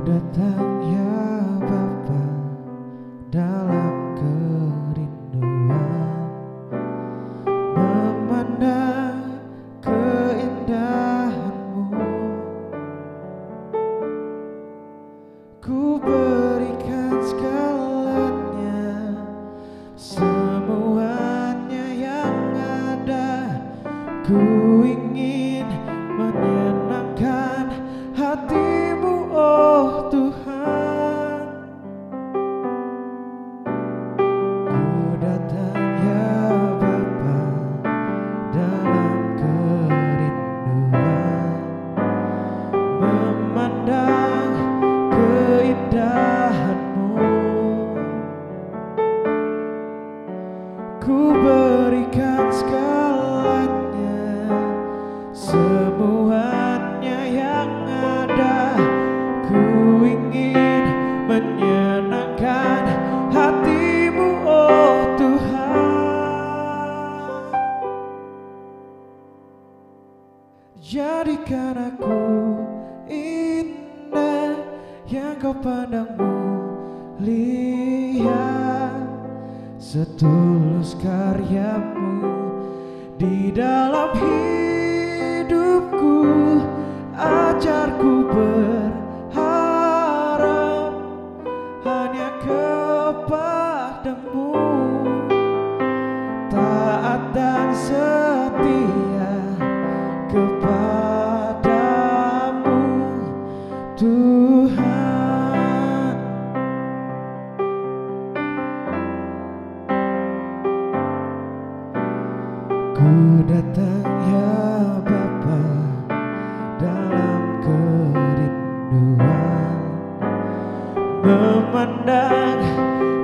datang ya Bapa dalam kerinduan, memandang keindahan-Mu. Ku berikan segalanya, semuanya yang ada. Ku ingin menyenangkan hati-Mu, oh Tuhan. Ku datang ya Bapa dalam kerinduan, memandang keindahan-Mu. Ku berikan segalanya, semuanya yang ada. Ku ingin menyenangkan hati-Mu, oh Tuhan. Jadikan aku indah yang Kau pandang mulia, setulus karya-Mu di dalam hidupku. Ajarku berharap hanya kepada-Mu, taat dan setia kepada-Mu, Tuhan. Ku datang ya Bapa dalam kerinduan, memandang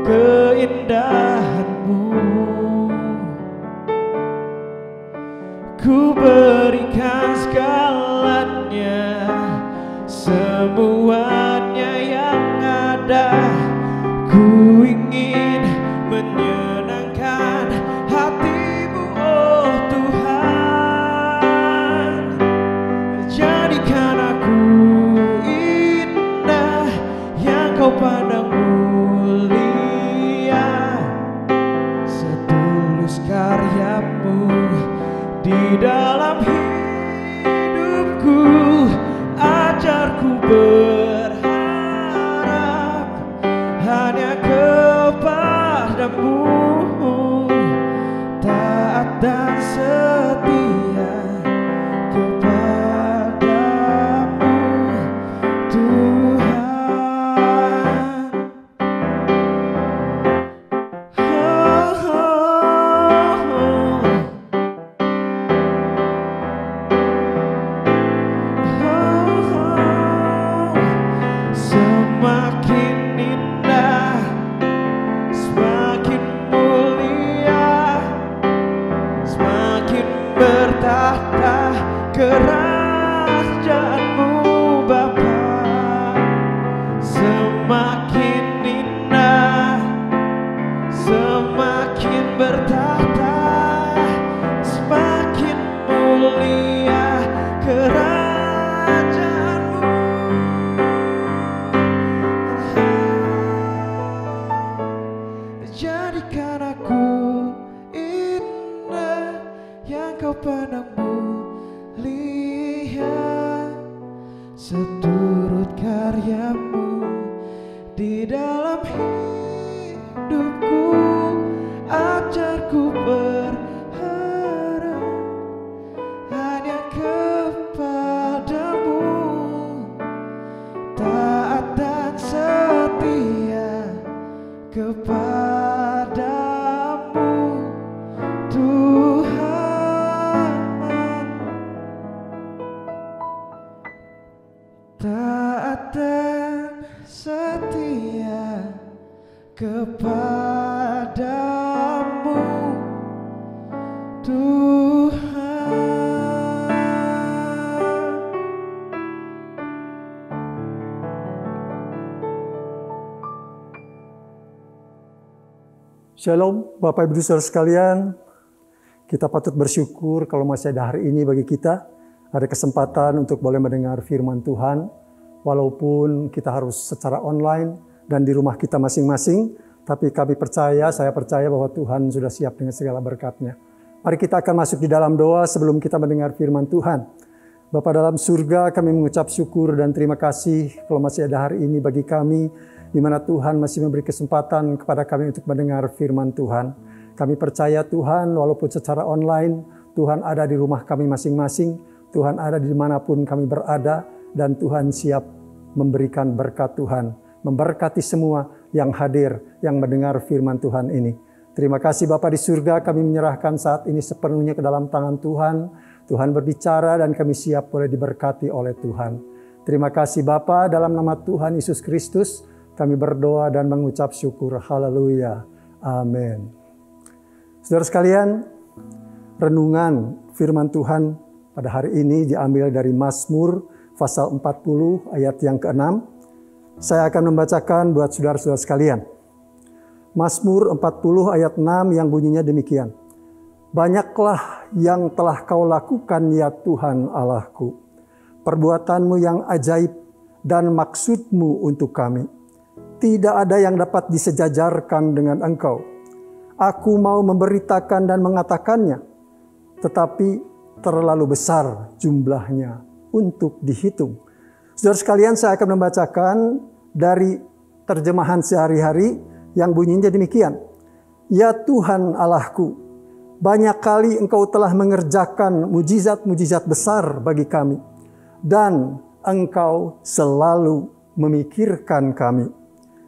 keindahan-Mu. Ku berikan segalanya, semuanya yang ada. Ku ingin menyenangkan hati-Mu, oh Tuhan. Jadikan aku indah yang Kau pandang mulia, setulus karya-Mu di dalam hidupku. Ajarku berharap hanya kepada-Mu, taat dan setia kepada-Mu, Tuhan. Semakin indah, semakin mulia, semakin bertahta kerajaan-Mu Bapa. Semakin indah, semakin bertahta, semakin mulia kerajaan-Mu. Jadikan aku indah yang Kau pandang mulia, seturut karya-Mu di dalam hidupku. Ajarku berharap hanya kepada-Mu, taat dan setia kepada-Mu, Tuhan. Taat dan setia kepada-Mu, Tuhan. Shalom Bapak Ibu Saudara sekalian. Kita patut bersyukur kalau masih ada hari ini bagi kita. Ada kesempatan untuk boleh mendengar firman Tuhan. walaupun kita harus secara online dan di rumah kita masing-masing, tapi kami percaya, saya percaya bahwa Tuhan sudah siap dengan segala berkat-Nya. Mari kita akan masuk di dalam doa sebelum kita mendengar firman Tuhan. Bapa dalam surga, kami mengucap syukur dan terima kasih kalau masih ada hari ini bagi kami, di mana Tuhan masih memberi kesempatan kepada kami untuk mendengar firman Tuhan. Kami percaya Tuhan, walaupun secara online, Tuhan ada di rumah kami masing-masing, Tuhan ada di dimanapun kami berada, dan Tuhan siap memberikan berkat Tuhan, memberkati semua yang hadir, yang mendengar firman Tuhan ini. Terima kasih Bapa di surga, kami menyerahkan saat ini sepenuhnya ke dalam tangan Tuhan. Tuhan berbicara dan kami siap boleh diberkati oleh Tuhan. Terima kasih Bapa, dalam nama Tuhan Yesus Kristus, kami berdoa dan mengucap syukur. Haleluya. Amin. Saudara sekalian, renungan firman Tuhan pada hari ini diambil dari Mazmur pasal 40 ayat yang ke-6. Saya akan membacakan buat saudara-saudara sekalian. Mazmur 40 ayat 6 yang bunyinya demikian. Banyaklah yang telah kau lakukan ya Tuhan Allahku. Perbuatanmu yang ajaib dan maksudmu untuk kami. Tidak ada yang dapat disejajarkan dengan engkau. Aku mau memberitakan dan mengatakannya. Tetapi terlalu besar jumlahnya untuk dihitung. Saudara sekalian, saya akan membacakan dari terjemahan sehari-hari yang bunyinya demikian. Ya Tuhan Allahku, banyak kali Engkau telah mengerjakan mujizat-mujizat besar bagi kami, dan Engkau selalu memikirkan kami.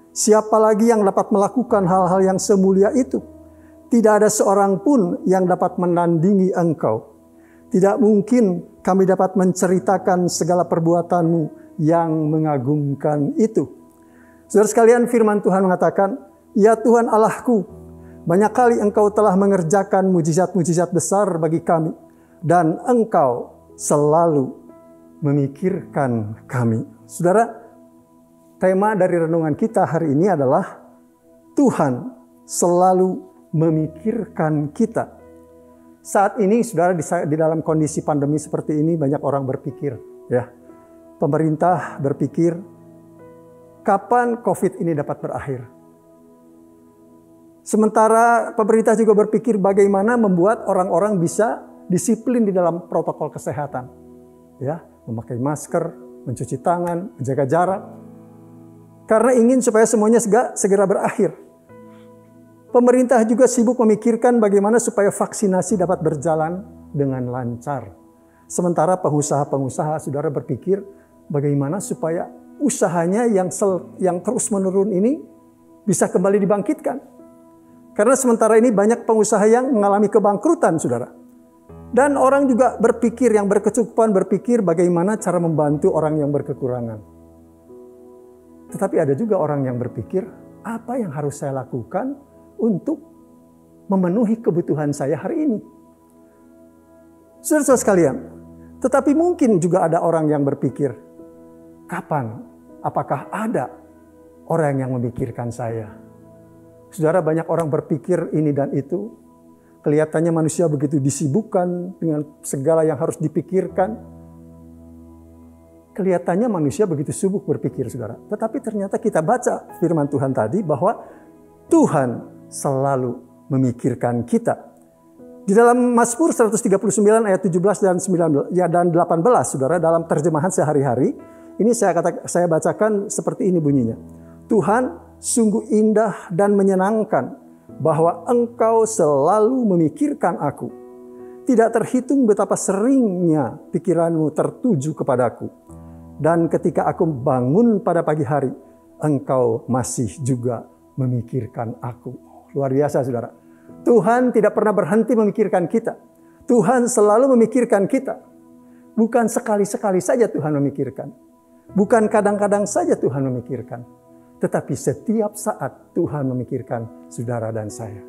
Siapa lagi yang dapat melakukan hal-hal yang semulia itu? Tidak ada seorang pun yang dapat menandingi Engkau. Tidak mungkin kami dapat menceritakan segala perbuatanmu yang mengagumkan itu. Saudara sekalian, firman Tuhan mengatakan, ya Tuhan Allahku, banyak kali Engkau telah mengerjakan mujizat-mujizat besar bagi kami, dan Engkau selalu memikirkan kami. Saudara, tema dari renungan kita hari ini adalah Tuhan selalu memikirkan kita. Saat ini, saudara, di dalam kondisi pandemi seperti ini, banyak orang berpikir, ya, pemerintah berpikir, kapan COVID ini dapat berakhir? Sementara pemerintah juga berpikir bagaimana membuat orang-orang bisa disiplin di dalam protokol kesehatan, ya, memakai masker, mencuci tangan, menjaga jarak, karena ingin supaya semuanya segera berakhir. Pemerintah juga sibuk memikirkan bagaimana supaya vaksinasi dapat berjalan dengan lancar. Sementara pengusaha-pengusaha, saudara, berpikir bagaimana supaya usahanya yang terus menurun ini bisa kembali dibangkitkan. Karena sementara ini banyak pengusaha yang mengalami kebangkrutan, saudara. Dan orang juga berpikir, yang berkecukupan berpikir bagaimana cara membantu orang yang berkekurangan. Tetapi ada juga orang yang berpikir, apa yang harus saya lakukan untuk memenuhi kebutuhan saya hari ini. Saudara-saudara sekalian, tetapi mungkin juga ada orang yang berpikir, kapan, apakah ada orang yang memikirkan saya? Saudara, banyak orang berpikir ini dan itu. Kelihatannya manusia begitu disibukkan dengan segala yang harus dipikirkan. Kelihatannya manusia begitu sibuk berpikir, saudara. Tetapi ternyata kita baca firman Tuhan tadi bahwa Tuhan selalu memikirkan kita. Di dalam Mazmur 139 ayat 17 dan 19 dan 18, saudara, dalam terjemahan sehari-hari, ini saya bacakan seperti ini bunyinya. Tuhan, sungguh indah dan menyenangkan bahwa Engkau selalu memikirkan aku. Tidak terhitung betapa seringnya pikiranmu tertuju kepadaku. Dan ketika aku bangun pada pagi hari, Engkau masih juga memikirkan aku. Luar biasa, saudara. Tuhan tidak pernah berhenti memikirkan kita. Tuhan selalu memikirkan kita. Bukan sekali-sekali saja Tuhan memikirkan. Bukan kadang-kadang saja Tuhan memikirkan. Tetapi setiap saat Tuhan memikirkan saudara dan saya.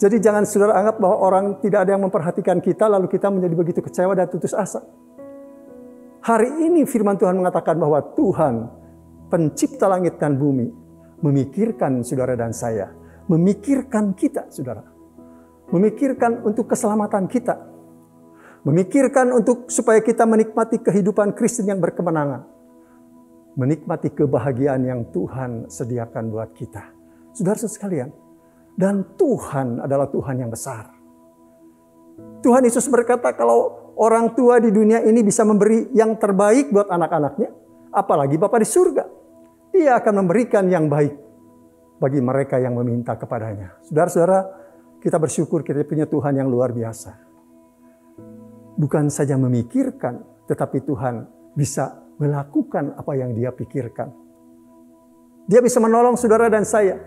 Jadi jangan saudara anggap bahwa orang tidak ada yang memperhatikan kita, lalu kita menjadi begitu kecewa dan putus asa. Hari ini firman Tuhan mengatakan bahwa Tuhan, pencipta langit dan bumi, memikirkan saudara dan saya. Memikirkan kita, saudara. Memikirkan untuk keselamatan kita. Memikirkan untuk supaya kita menikmati kehidupan Kristen yang berkemenangan. menikmati kebahagiaan yang Tuhan sediakan buat kita. Saudara sekalian, dan Tuhan adalah Tuhan yang besar. Tuhan Yesus berkata kalau orang tua di dunia ini bisa memberi yang terbaik buat anak-anaknya, apalagi Bapa di surga. Dia akan memberikan yang baik bagi mereka yang meminta kepadanya. Saudara-saudara, kita bersyukur kita punya Tuhan yang luar biasa. Bukan saja memikirkan, tetapi Tuhan bisa melakukan apa yang Dia pikirkan. Dia bisa menolong saudara dan saya.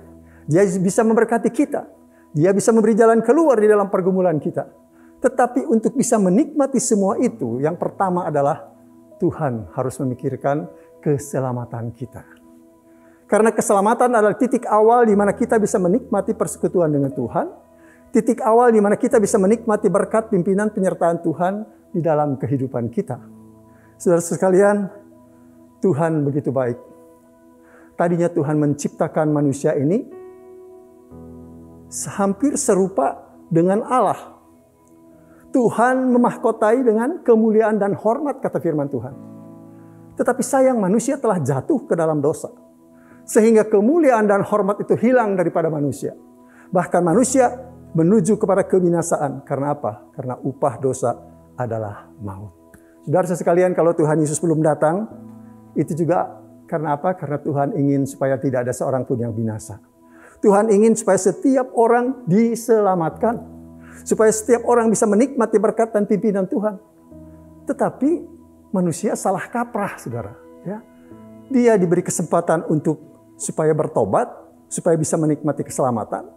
Dia bisa memberkati kita. Dia bisa memberi jalan keluar di dalam pergumulan kita. Tetapi untuk bisa menikmati semua itu, yang pertama adalah Tuhan harus memikirkan keselamatan kita. Karena keselamatan adalah titik awal di mana kita bisa menikmati persekutuan dengan Tuhan. Titik awal di mana kita bisa menikmati berkat pimpinan penyertaan Tuhan di dalam kehidupan kita. Saudara sekalian, Tuhan begitu baik. Tadinya Tuhan menciptakan manusia ini hampir serupa dengan Allah. Tuhan memahkotai dengan kemuliaan dan hormat, kata firman Tuhan. Tetapi sayang manusia telah jatuh ke dalam dosa. Sehingga kemuliaan dan hormat itu hilang daripada manusia. Bahkan manusia menuju kepada kebinasaan. Karena apa? Karena upah dosa adalah maut. Saudara sekalian, kalau Tuhan Yesus belum datang, itu juga karena apa? Karena Tuhan ingin supaya tidak ada seorang pun yang binasa. Tuhan ingin supaya setiap orang diselamatkan. Supaya setiap orang bisa menikmati berkat dan pimpinan Tuhan. Tetapi manusia salah kaprah, saudara. Ya. Dia diberi kesempatan supaya bertobat, supaya bisa menikmati keselamatan.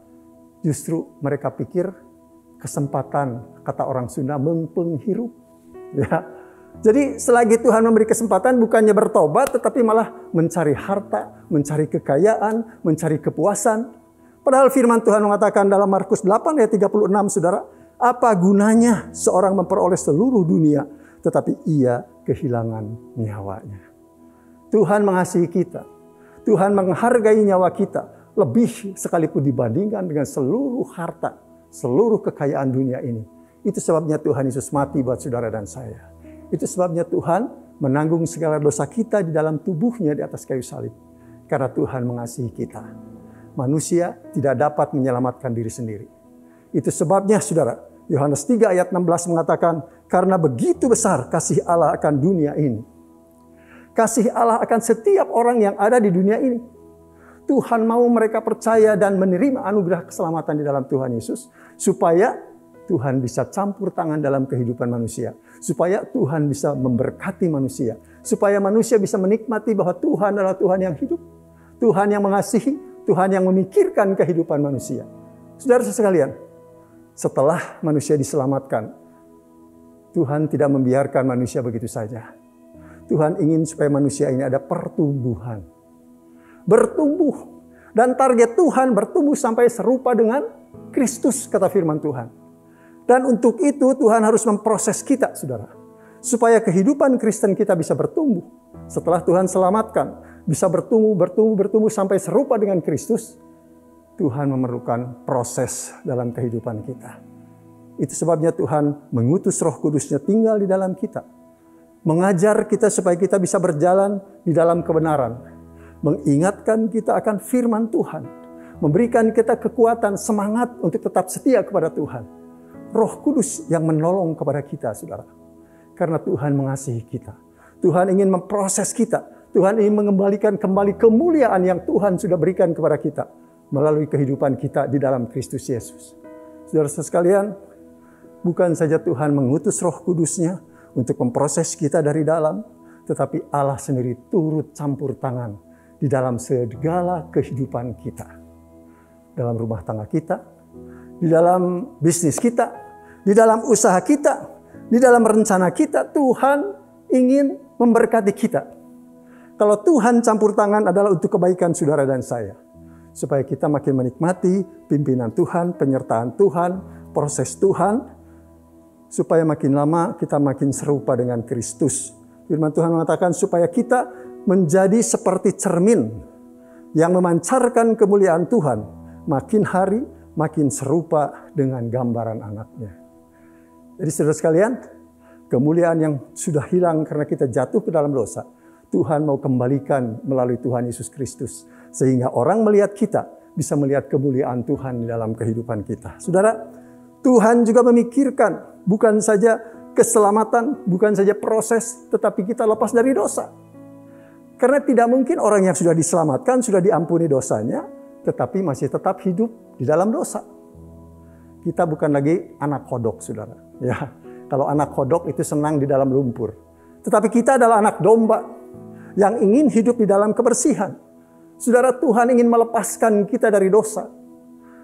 Justru mereka pikir kesempatan, kata orang Sunda, mengpenghirup. Ya. Jadi selagi Tuhan memberi kesempatan bukannya bertobat, tetapi malah mencari harta, mencari kekayaan, mencari kepuasan. Padahal firman Tuhan mengatakan dalam Markus 8 ayat 36, saudara, apa gunanya seorang memperoleh seluruh dunia, tetapi ia kehilangan nyawanya. Tuhan mengasihi kita. Tuhan menghargai nyawa kita lebih sekalipun dibandingkan dengan seluruh harta, seluruh kekayaan dunia ini. Itu sebabnya Tuhan Yesus mati buat saudara dan saya. Itu sebabnya Tuhan menanggung segala dosa kita di dalam tubuhnya di atas kayu salib. Karena Tuhan mengasihi kita. Manusia tidak dapat menyelamatkan diri sendiri. Itu sebabnya saudara, Yohanes 3 ayat 16 mengatakan, karena begitu besar kasih Allah akan dunia ini. Kasih Allah akan setiap orang yang ada di dunia ini. Tuhan mau mereka percaya dan menerima anugerah keselamatan di dalam Tuhan Yesus. Supaya Tuhan bisa campur tangan dalam kehidupan manusia. Supaya Tuhan bisa memberkati manusia. Supaya manusia bisa menikmati bahwa Tuhan adalah Tuhan yang hidup. Tuhan yang mengasihi. Tuhan yang memikirkan kehidupan manusia. Saudara sekalian, setelah manusia diselamatkan, Tuhan tidak membiarkan manusia begitu saja. Tuhan ingin supaya manusia ini ada pertumbuhan. Bertumbuh. Dan target Tuhan bertumbuh sampai serupa dengan Kristus, kata firman Tuhan. Dan untuk itu Tuhan harus memproses kita, saudara. Supaya kehidupan Kristen kita bisa bertumbuh. Setelah Tuhan selamatkan, bisa bertumbuh sampai serupa dengan Kristus. Tuhan memerlukan proses dalam kehidupan kita. Itu sebabnya Tuhan mengutus Roh Kudus-Nya tinggal di dalam kita. Mengajar kita supaya kita bisa berjalan di dalam kebenaran. Mengingatkan kita akan firman Tuhan. Memberikan kita kekuatan, semangat untuk tetap setia kepada Tuhan. Roh Kudus yang menolong kepada kita, saudara. Karena Tuhan mengasihi kita. Tuhan ingin memproses kita. Tuhan ingin mengembalikan kembali kemuliaan yang Tuhan sudah berikan kepada kita. Melalui kehidupan kita di dalam Kristus Yesus. Saudara sekalian, bukan saja Tuhan mengutus Roh Kudus-Nya untuk memproses kita dari dalam, tetapi Allah sendiri turut campur tangan di dalam segala kehidupan kita. Dalam rumah tangga kita, di dalam bisnis kita, di dalam usaha kita, di dalam rencana kita, Tuhan ingin memberkati kita. Kalau Tuhan campur tangan adalah untuk kebaikan saudara dan saya. Supaya kita makin menikmati pimpinan Tuhan, penyertaan Tuhan, proses Tuhan, supaya makin lama kita makin serupa dengan Kristus. Firman Tuhan mengatakan supaya kita menjadi seperti cermin yang memancarkan kemuliaan Tuhan. Makin hari makin serupa dengan gambaran anaknya. Jadi saudara sekalian, kemuliaan yang sudah hilang karena kita jatuh ke dalam dosa, Tuhan mau kembalikan melalui Tuhan Yesus Kristus. Sehingga orang melihat kita bisa melihat kemuliaan Tuhan di dalam kehidupan kita. Saudara, Tuhan juga memikirkan bukan saja keselamatan, bukan saja proses, tetapi kita lepas dari dosa. Karena tidak mungkin orang yang sudah diselamatkan, sudah diampuni dosanya, tetapi masih tetap hidup di dalam dosa. Kita bukan lagi anak kodok, saudara. Ya, kalau anak kodok itu senang di dalam lumpur. Tetapi kita adalah anak domba yang ingin hidup di dalam kebersihan. Saudara, Tuhan ingin melepaskan kita dari dosa.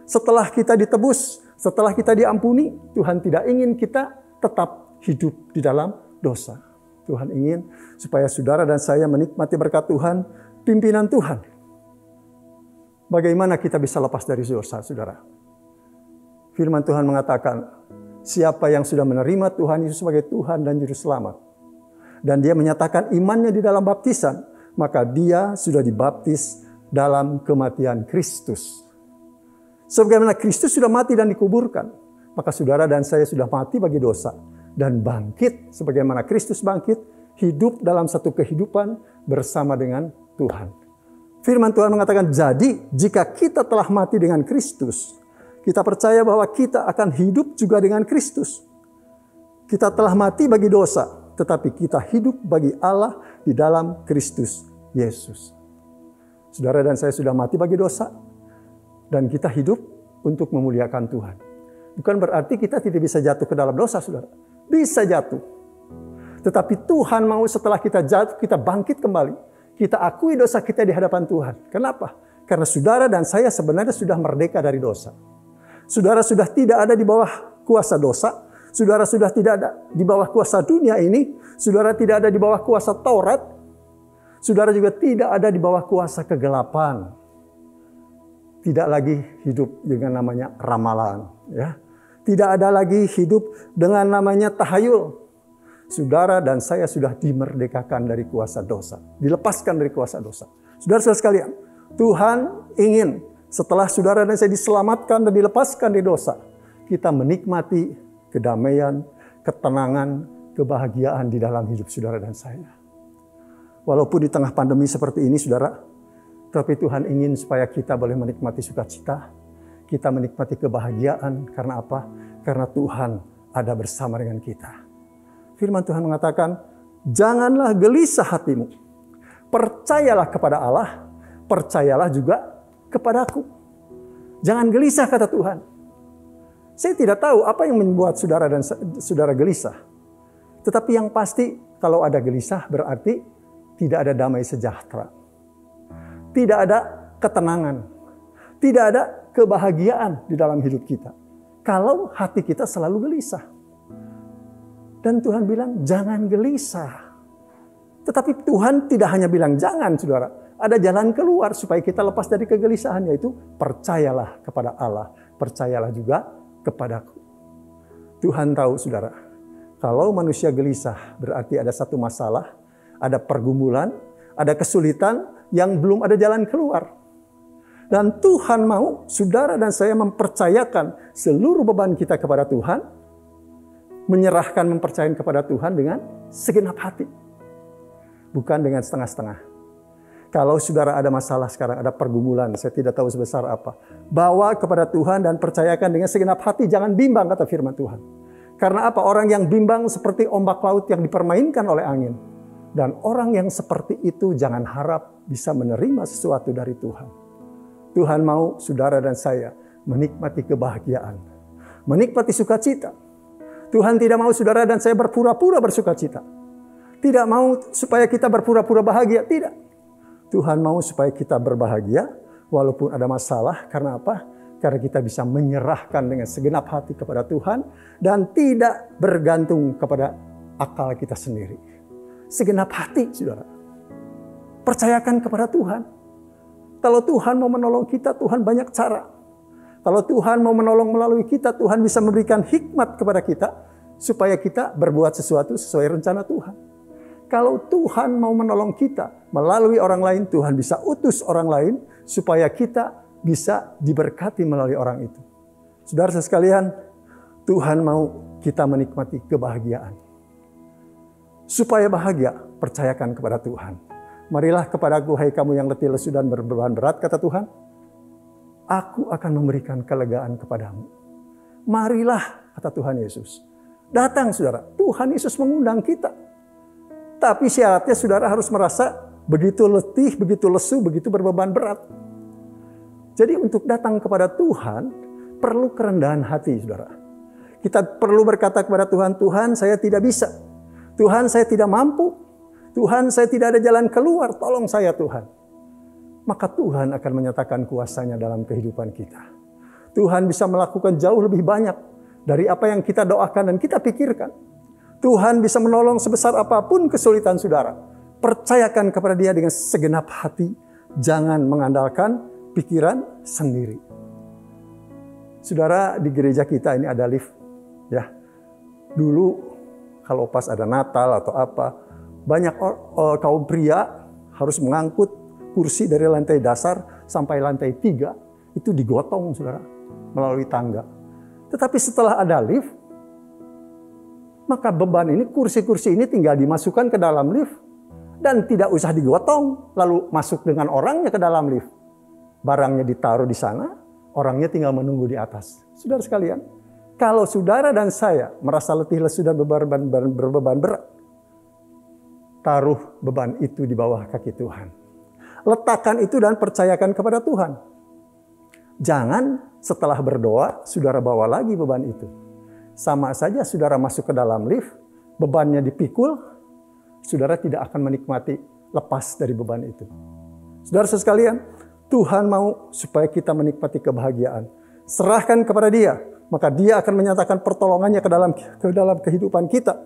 Setelah kita ditebus, setelah kita diampuni, Tuhan tidak ingin kita tetap hidup di dalam dosa. Tuhan ingin supaya saudara dan saya menikmati berkat Tuhan, pimpinan Tuhan. Bagaimana kita bisa lepas dari dosa, saudara? Firman Tuhan mengatakan, siapa yang sudah menerima Tuhan Yesus sebagai Tuhan dan Juru Selamat, dan dia menyatakan imannya di dalam baptisan, maka dia sudah dibaptis dalam kematian Kristus. Sebagaimana Kristus sudah mati dan dikuburkan, maka saudara dan saya sudah mati bagi dosa dan bangkit sebagaimana Kristus bangkit, hidup dalam satu kehidupan bersama dengan Tuhan. Firman Tuhan mengatakan, jadi jika kita telah mati dengan Kristus, kita percaya bahwa kita akan hidup juga dengan Kristus. Kita telah mati bagi dosa, tetapi kita hidup bagi Allah di dalam Kristus Yesus. Saudara dan saya sudah mati bagi dosa, dan kita hidup untuk memuliakan Tuhan. Bukan berarti kita tidak bisa jatuh ke dalam dosa, saudara. Bisa jatuh. Tetapi Tuhan mau setelah kita jatuh, kita bangkit kembali. Kita akui dosa kita di hadapan Tuhan. Kenapa? Karena saudara dan saya sebenarnya sudah merdeka dari dosa. Saudara sudah tidak ada di bawah kuasa dosa. Saudara sudah tidak ada di bawah kuasa dunia ini. Saudara tidak ada di bawah kuasa Taurat. Saudara juga tidak ada di bawah kuasa kegelapan. Tidak lagi hidup dengan namanya ramalan. Ya. Tidak ada lagi hidup dengan namanya tahayul. Saudara dan saya sudah dimerdekakan dari kuasa dosa. Dilepaskan dari kuasa dosa. Saudara-saudara sekalian, Tuhan ingin setelah saudara dan saya diselamatkan dan dilepaskan dari dosa, kita menikmati kedamaian, ketenangan, kebahagiaan di dalam hidup saudara dan saya. Walaupun di tengah pandemi seperti ini, saudara, tapi Tuhan ingin supaya kita boleh menikmati sukacita, kita menikmati kebahagiaan. Karena apa? Karena Tuhan ada bersama dengan kita. Firman Tuhan mengatakan, janganlah gelisah hatimu. Percayalah kepada Allah, percayalah juga kepadaku. Jangan gelisah, kata Tuhan. Saya tidak tahu apa yang membuat saudara dan saudara gelisah. Tetapi yang pasti, kalau ada gelisah berarti tidak ada damai sejahtera. Tidak ada ketenangan. Tidak ada kebahagiaan di dalam hidup kita. Kalau hati kita selalu gelisah. Dan Tuhan bilang, jangan gelisah. Tetapi Tuhan tidak hanya bilang jangan, saudara. Ada jalan keluar supaya kita lepas dari kegelisahan, yaitu percayalah kepada Allah. Percayalah juga kepadaku. Tuhan tahu, saudara. Kalau manusia gelisah, berarti ada satu masalah, ada pergumulan, ada kesulitan yang belum ada jalan keluar. Dan Tuhan mau saudara dan saya mempercayakan seluruh beban kita kepada Tuhan, menyerahkan, mempercayakan kepada Tuhan dengan segenap hati. Bukan dengan setengah-setengah. Kalau saudara ada masalah sekarang, ada pergumulan, saya tidak tahu sebesar apa. Bawa kepada Tuhan dan percayakan dengan segenap hati, jangan bimbang, kata firman Tuhan. Karena apa? Orang yang bimbang seperti ombak laut yang dipermainkan oleh angin. Dan orang yang seperti itu jangan harap bisa menerima sesuatu dari Tuhan. Tuhan mau saudara dan saya menikmati kebahagiaan. Menikmati sukacita. Tuhan tidak mau saudara dan saya berpura-pura bersukacita. Tidak mau supaya kita berpura-pura bahagia. Tidak. Tuhan mau supaya kita berbahagia walaupun ada masalah. Karena apa? Karena kita bisa menyerahkan dengan segenap hati kepada Tuhan. Dan tidak bergantung kepada akal kita sendiri. Segenap hati, saudara. Percayakan kepada Tuhan. Kalau Tuhan mau menolong kita, Tuhan banyak cara. Kalau Tuhan mau menolong melalui kita, Tuhan bisa memberikan hikmat kepada kita supaya kita berbuat sesuatu sesuai rencana Tuhan. Kalau Tuhan mau menolong kita melalui orang lain, Tuhan bisa utus orang lain supaya kita bisa diberkati melalui orang itu. Saudara sekalian, Tuhan mau kita menikmati kebahagiaan. Supaya bahagia, percayakan kepada Tuhan. Marilah kepadaku, hai kamu yang letih lesu dan berbeban berat, kata Tuhan. Aku akan memberikan kelegaan kepadamu. Marilah, kata Tuhan Yesus. Datang saudara, Tuhan Yesus mengundang kita. Tapi syaratnya saudara harus merasa begitu letih, begitu lesu, begitu berbeban berat. Jadi untuk datang kepada Tuhan, perlu kerendahan hati saudara. Kita perlu berkata kepada Tuhan, Tuhan saya tidak bisa. Tuhan saya tidak mampu. Tuhan saya tidak ada jalan keluar, tolong saya Tuhan. Maka Tuhan akan menyatakan kuasanya dalam kehidupan kita. Tuhan bisa melakukan jauh lebih banyak dari apa yang kita doakan dan kita pikirkan. Tuhan bisa menolong sebesar apapun kesulitan saudara. Percayakan kepada Dia dengan segenap hati. Jangan mengandalkan pikiran sendiri. Saudara, di gereja kita ini ada lift. Ya, dulu kalau pas ada Natal atau apa, banyak kaum pria harus mengangkut kursi dari lantai dasar sampai lantai 3. Itu digotong saudara, melalui tangga. Tetapi setelah ada lift, maka beban ini, kursi-kursi ini tinggal dimasukkan ke dalam lift. Dan tidak usah digotong, lalu masuk dengan orangnya ke dalam lift. Barangnya ditaruh di sana, orangnya tinggal menunggu di atas. Saudara sekalian, kalau saudara dan saya merasa letih lesu dan berbeban berat, taruh beban itu di bawah kaki Tuhan. Letakkan itu dan percayakan kepada Tuhan. Jangan setelah berdoa, saudara bawa lagi beban itu. Sama saja saudara masuk ke dalam lift, bebannya dipikul, saudara tidak akan menikmati lepas dari beban itu. Saudara sekalian, Tuhan mau supaya kita menikmati kebahagiaan. Serahkan kepada Dia, maka Dia akan menyatakan pertolongannya ke dalam kehidupan kita.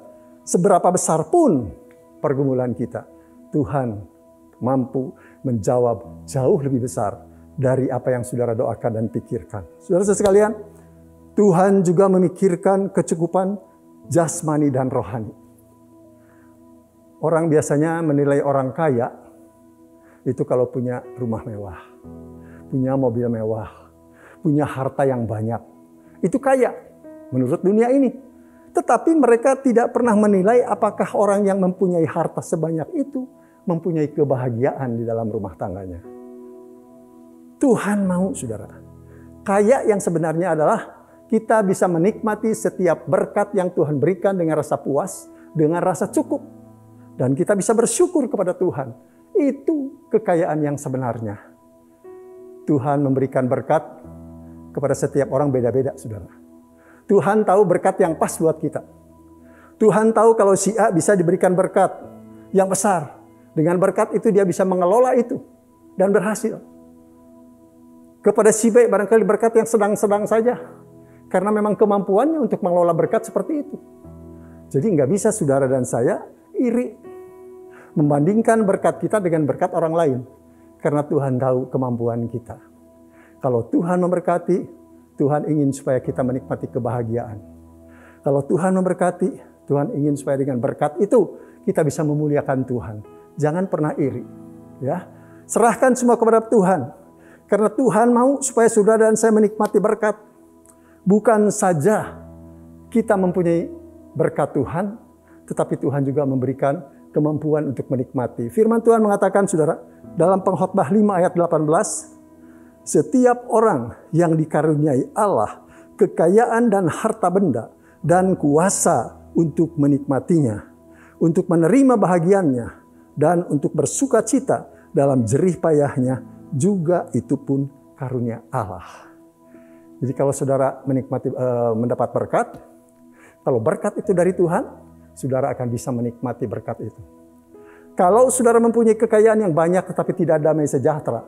Seberapa besar pun pergumulan kita, Tuhan mampu menjawab jauh lebih besar dari apa yang saudara doakan dan pikirkan. Saudara sekalian, Tuhan juga memikirkan kecukupan jasmani dan rohani. Orang biasanya menilai orang kaya itu kalau punya rumah mewah, punya mobil mewah, punya harta yang banyak. Itu kaya menurut dunia ini. Tetapi mereka tidak pernah menilai apakah orang yang mempunyai harta sebanyak itu mempunyai kebahagiaan di dalam rumah tangganya. Tuhan mau saudara. Kaya yang sebenarnya adalah kita bisa menikmati setiap berkat yang Tuhan berikan dengan rasa puas, dengan rasa cukup. Dan kita bisa bersyukur kepada Tuhan. Itu kekayaan yang sebenarnya. Tuhan memberikan berkat kepada setiap orang beda-beda saudara. Tuhan tahu berkat yang pas buat kita. Tuhan tahu kalau si A bisa diberikan berkat yang besar. Dengan berkat itu dia bisa mengelola itu dan berhasil. Kepada si B barangkali berkat yang sedang-sedang saja. Karena memang kemampuannya untuk mengelola berkat seperti itu. Jadi nggak bisa saudara dan saya iri. Membandingkan berkat kita dengan berkat orang lain. Karena Tuhan tahu kemampuan kita. Kalau Tuhan memberkati, Tuhan ingin supaya kita menikmati kebahagiaan. Kalau Tuhan memberkati, Tuhan ingin supaya dengan berkat itu kita bisa memuliakan Tuhan. Jangan pernah iri. Ya, serahkan semua kepada Tuhan. Karena Tuhan mau supaya saudara dan saya menikmati berkat. Bukan saja kita mempunyai berkat Tuhan, tetapi Tuhan juga memberikan kemampuan untuk menikmati. Firman Tuhan mengatakan saudara, dalam Pengkhotbah 5 ayat 18, setiap orang yang dikaruniai Allah, kekayaan dan harta benda, dan kuasa untuk menikmatinya, untuk menerima bahagiannya, dan untuk bersuka cita dalam jerih payahnya, juga itu pun karunia Allah. Jadi kalau saudara menikmati, mendapat berkat, kalau berkat itu dari Tuhan, saudara akan bisa menikmati berkat itu. Kalau saudara mempunyai kekayaan yang banyak tetapi tidak damai sejahtera,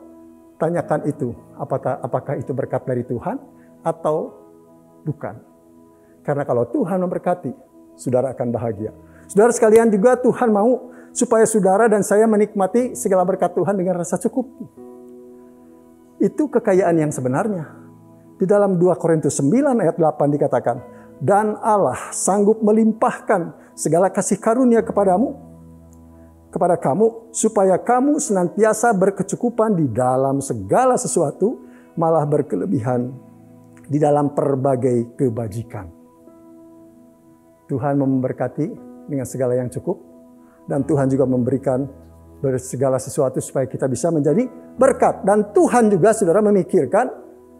tanyakan itu, apakah itu berkat dari Tuhan atau bukan. Karena kalau Tuhan memberkati, saudara akan bahagia. Saudara sekalian juga Tuhan mau supaya saudara dan saya menikmati segala berkat Tuhan dengan rasa cukup. Itu kekayaan yang sebenarnya. Di dalam 2 Korintus 9 ayat 8 dikatakan, dan Allah sanggup melimpahkan segala kasih karunia kepada kamu, supaya kamu senantiasa berkecukupan di dalam segala sesuatu, malah berkelebihan di dalam berbagai kebajikan. Tuhan memberkati dengan segala yang cukup, dan Tuhan juga memberikan bersegala sesuatu supaya kita bisa menjadi berkat. Dan Tuhan juga saudara memikirkan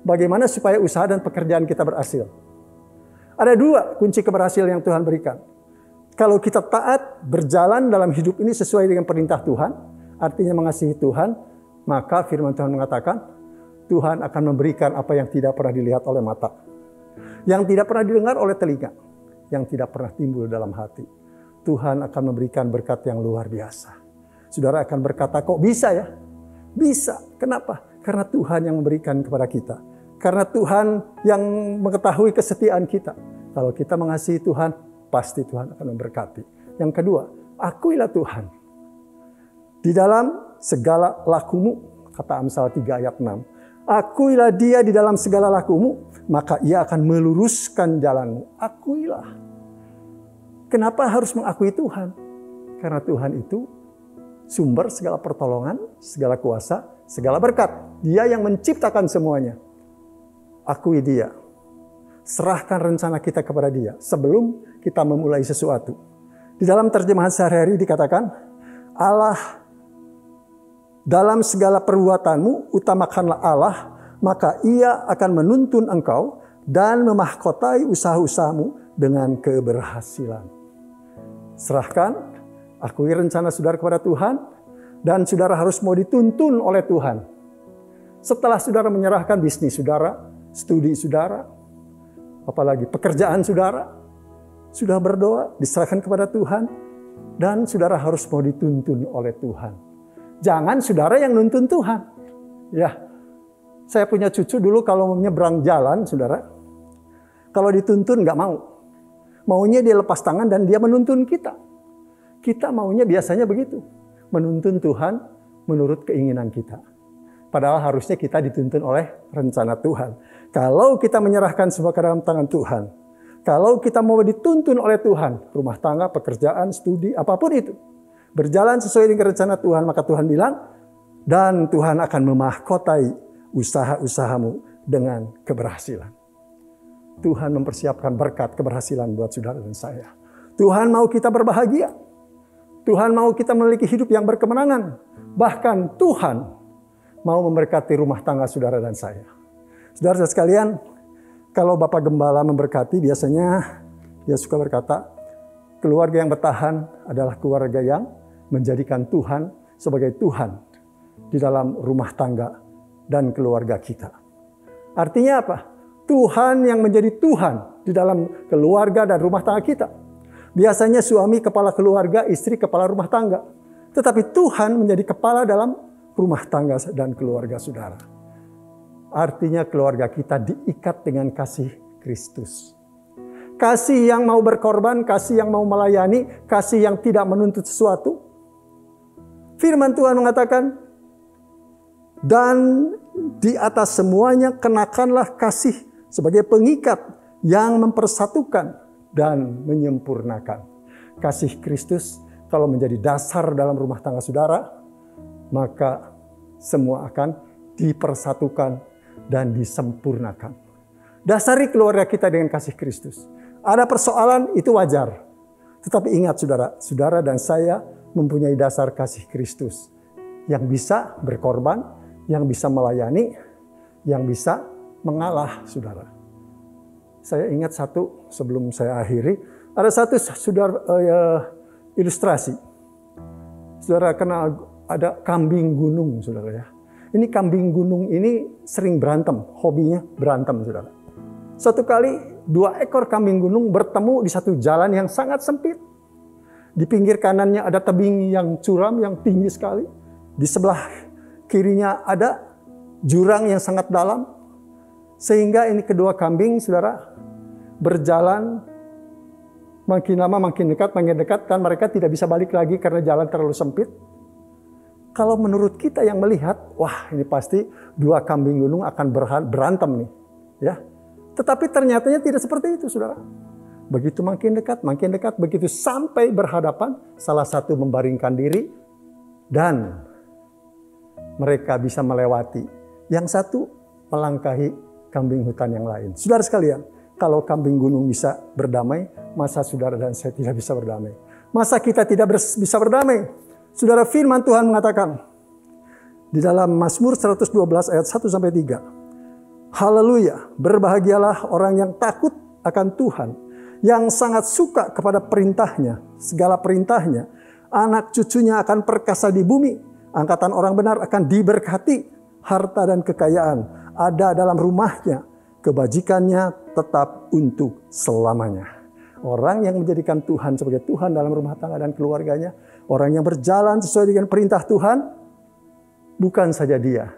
bagaimana supaya usaha dan pekerjaan kita berhasil. Ada dua kunci keberhasilan yang Tuhan berikan. Kalau kita taat berjalan dalam hidup ini sesuai dengan perintah Tuhan, artinya mengasihi Tuhan, maka firman Tuhan mengatakan Tuhan akan memberikan apa yang tidak pernah dilihat oleh mata, yang tidak pernah didengar oleh telinga, yang tidak pernah timbul dalam hati. Tuhan akan memberikan berkat yang luar biasa. Saudara akan berkata, kok bisa ya? Bisa. Kenapa? Karena Tuhan yang memberikan kepada kita. Karena Tuhan yang mengetahui kesetiaan kita. Kalau kita mengasihi Tuhan, pasti Tuhan akan memberkati. Yang kedua, akuilah Tuhan. Di dalam segala lakumu, kata Amsal 3 ayat 6. Akuilah dia di dalam segala lakumu, maka ia akan meluruskan jalanmu. Akuilah. Kenapa harus mengakui Tuhan? Karena Tuhan itu sumber segala pertolongan, segala kuasa, segala berkat. Dia yang menciptakan semuanya. Akui dia. Serahkan rencana kita kepada dia sebelum kita memulai sesuatu. Di dalam terjemahan sehari-hari dikatakan, Allah dalam segala perbuatanmu, utamakanlah Allah, maka ia akan menuntun engkau dan memahkotai usaha-usahamu dengan keberhasilan. Serahkan. Akui rencana saudara kepada Tuhan, dan saudara harus mau dituntun oleh Tuhan. Setelah saudara menyerahkan bisnis saudara, studi saudara, apalagi pekerjaan saudara, sudah berdoa, diserahkan kepada Tuhan, dan saudara harus mau dituntun oleh Tuhan. Jangan saudara yang nuntun Tuhan. Ya, saya punya cucu dulu kalau mau nyebrang jalan, saudara, kalau dituntun nggak mau. Maunya dia lepas tangan dan dia menuntun kita. Kita maunya biasanya begitu. Menuntun Tuhan menurut keinginan kita. Padahal harusnya kita dituntun oleh rencana Tuhan. Kalau kita menyerahkan semua ke dalam tangan Tuhan. Kalau kita mau dituntun oleh Tuhan. Rumah tangga, pekerjaan, studi, apapun itu. Berjalan sesuai dengan rencana Tuhan. Maka Tuhan bilang. Dan Tuhan akan memahkotai usaha-usahamu dengan keberhasilan. Tuhan mempersiapkan berkat keberhasilan buat saudara dan saya. Tuhan mau kita berbahagia. Tuhan mau kita memiliki hidup yang berkemenangan. Bahkan Tuhan mau memberkati rumah tangga saudara dan saya. Saudara sekalian, kalau Bapak Gembala memberkati, biasanya dia suka berkata, keluarga yang bertahan adalah keluarga yang menjadikan Tuhan sebagai Tuhan di dalam rumah tangga dan keluarga kita. Artinya apa? Tuhan yang menjadi Tuhan di dalam keluarga dan rumah tangga kita. Biasanya suami kepala keluarga, istri kepala rumah tangga. Tetapi Tuhan menjadi kepala dalam rumah tangga dan keluarga saudara. Artinya keluarga kita diikat dengan kasih Kristus. Kasih yang mau berkorban, kasih yang mau melayani, kasih yang tidak menuntut sesuatu. Firman Tuhan mengatakan, dan di atas semuanya kenakanlah kasih sebagai pengikat yang mempersatukan dan menyempurnakan. Kasih Kristus kalau menjadi dasar dalam rumah tangga saudara, maka semua akan dipersatukan dan disempurnakan. Dasari keluarga kita dengan kasih Kristus. Ada persoalan, itu wajar. Tetapi ingat saudara, saudara dan saya mempunyai dasar kasih Kristus yang bisa berkorban, yang bisa melayani, yang bisa mengalah saudara. Saya ingat satu sebelum saya akhiri, ada satu saudara ilustrasi. Saudara kenal ada kambing gunung, saudara ya. Ini kambing gunung ini sering berantem, hobinya berantem, saudara. Suatu kali 2 ekor kambing gunung bertemu di satu jalan yang sangat sempit. Di pinggir kanannya ada tebing yang curam, yang tinggi sekali. Di sebelah kirinya ada jurang yang sangat dalam. Sehingga ini kedua kambing, saudara, berjalan makin lama makin dekat, dan mereka tidak bisa balik lagi karena jalan terlalu sempit. Kalau menurut kita yang melihat, wah ini pasti 2 kambing gunung akan berantem nih, ya. Tetapi ternyatanya tidak seperti itu, saudara. Begitu makin dekat, begitu sampai berhadapan, salah satu membaringkan diri dan mereka bisa melewati. Yang satu melangkahi kambing hutan yang lain. Saudara sekalian, kalau kambing gunung bisa berdamai, masa saudara dan saya tidak bisa berdamai? Masa kita tidak bisa berdamai? Saudara, firman Tuhan mengatakan di dalam Mazmur 112 ayat 1 sampai 3. Haleluya, berbahagialah orang yang takut akan Tuhan, yang sangat suka kepada perintahnya, segala perintahnya. Anak cucunya akan perkasa di bumi, angkatan orang benar akan diberkati, harta dan kekayaan ada dalam rumahnya, kebajikannya tetap untuk selamanya. Orang yang menjadikan Tuhan sebagai Tuhan dalam rumah tangga dan keluarganya, orang yang berjalan sesuai dengan perintah Tuhan, bukan saja dia,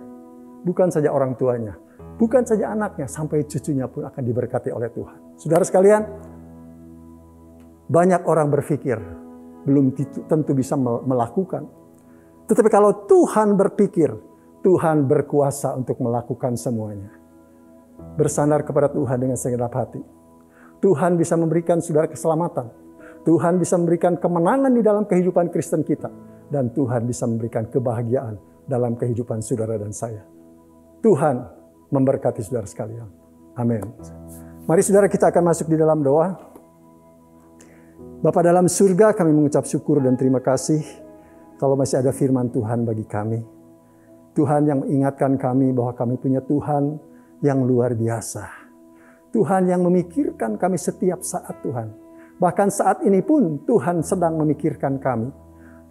bukan saja orang tuanya, bukan saja anaknya, sampai cucunya pun akan diberkati oleh Tuhan. Saudara sekalian, banyak orang berpikir belum tentu bisa melakukan. Tetapi kalau Tuhan berpikir, Tuhan berkuasa untuk melakukan semuanya. Bersandar kepada Tuhan dengan segenap hati. Tuhan bisa memberikan saudara keselamatan. Tuhan bisa memberikan kemenangan di dalam kehidupan Kristen kita. Dan Tuhan bisa memberikan kebahagiaan dalam kehidupan saudara dan saya. Tuhan memberkati saudara sekalian. Amin. Mari saudara, kita akan masuk di dalam doa. Bapa dalam surga, kami mengucap syukur dan terima kasih kalau masih ada firman Tuhan bagi kami. Tuhan yang mengingatkan kami bahwa kami punya Tuhan yang luar biasa. Tuhan yang memikirkan kami setiap saat, Tuhan. Bahkan saat ini pun Tuhan sedang memikirkan kami.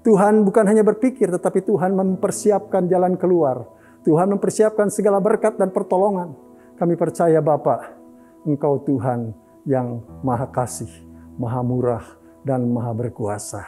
Tuhan bukan hanya berpikir, tetapi Tuhan mempersiapkan jalan keluar. Tuhan mempersiapkan segala berkat dan pertolongan. Kami percaya Bapa, Engkau Tuhan yang Maha Kasih, Maha Murah, dan Maha Berkuasa.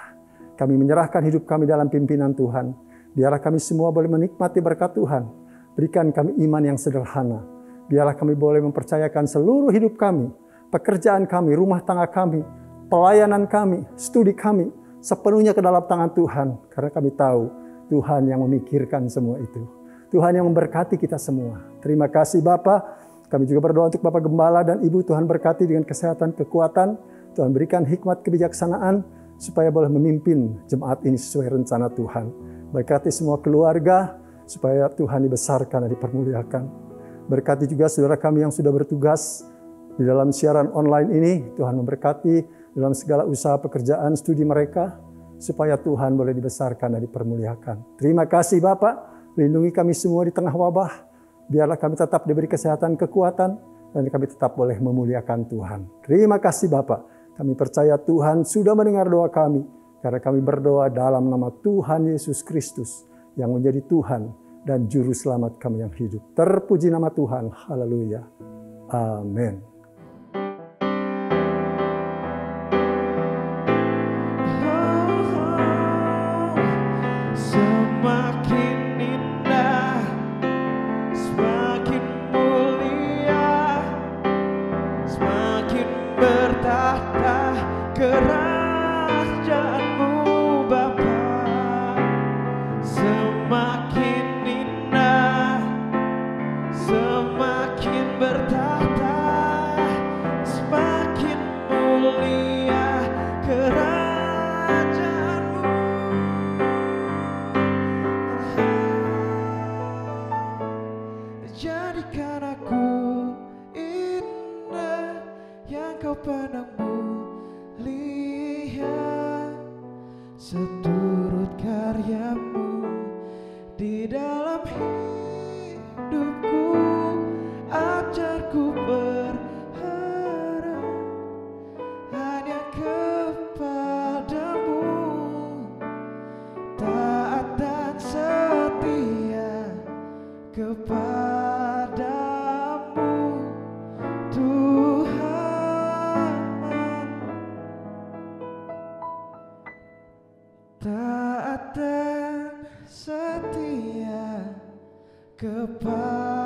Kami menyerahkan hidup kami dalam pimpinan Tuhan. Biarlah kami semua boleh menikmati berkat Tuhan. Berikan kami iman yang sederhana. Biarlah kami boleh mempercayakan seluruh hidup kami, pekerjaan kami, rumah tangga kami, pelayanan kami, studi kami, sepenuhnya ke dalam tangan Tuhan. Karena kami tahu Tuhan yang memikirkan semua itu. Tuhan yang memberkati kita semua. Terima kasih Bapa. Kami juga berdoa untuk Bapak Gembala dan Ibu. Tuhan berkati dengan kesehatan, kekuatan. Tuhan berikan hikmat kebijaksanaan supaya boleh memimpin jemaat ini sesuai rencana Tuhan. Berkati semua keluarga supaya Tuhan dibesarkan dan dipermuliakan. Berkati juga saudara kami yang sudah bertugas di dalam siaran online ini. Tuhan memberkati dalam segala usaha pekerjaan studi mereka supaya Tuhan boleh dibesarkan dan dipermuliakan. Terima kasih Bapak. Lindungi kami semua di tengah wabah. Biarlah kami tetap diberi kesehatan, kekuatan, dan kami tetap boleh memuliakan Tuhan. Terima kasih Bapak. Kami percaya Tuhan sudah mendengar doa kami. Karena kami berdoa dalam nama Tuhan Yesus Kristus yang menjadi Tuhan dan Juru Selamat kami yang hidup. Terpuji nama Tuhan. Haleluya. Amin. Kerajaanmu Bapa semakin indah, semakin bertahta, semakin mulia kerajaanmu. Jadikan aku indah yang kau pandang lihat, seturut karyamu di dalam hidupku. Ajarku berharap hanya kepadamu, taat dan setia kepadamu Tuhan. Taat dan setia kepada